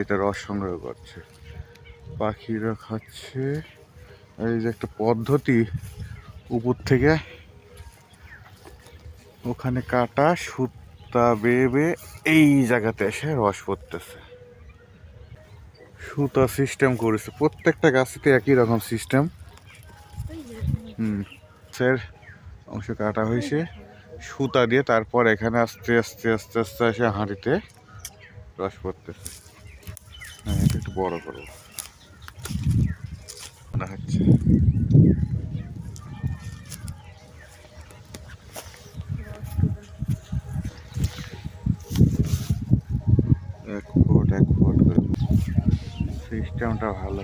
এটা রস সংগ্রহ করছে, পাখিরা খাচ্ছে। এই যে একটা পদ্ধতি, উপর থেকে ওখানে কাটা সুতা বেয়ে এই জায়গাতে এসে রস পড়তেছে। সুতা সিস্টেম করেছে, প্রত্যেকটা গাছেতে একই রকম সিস্টেম। গাছের অংশ কাটা হয়েছে সুতা দিয়ে, তারপর এখানে আস্তে আস্তে আস্তে আস্তে এসে হাঁড়িতে রস পড়তেছে। হ্যাঁ, এটা একটু বড় করবো মনে হচ্ছে। এক ফুট করে সিস্টেমটা ভালো।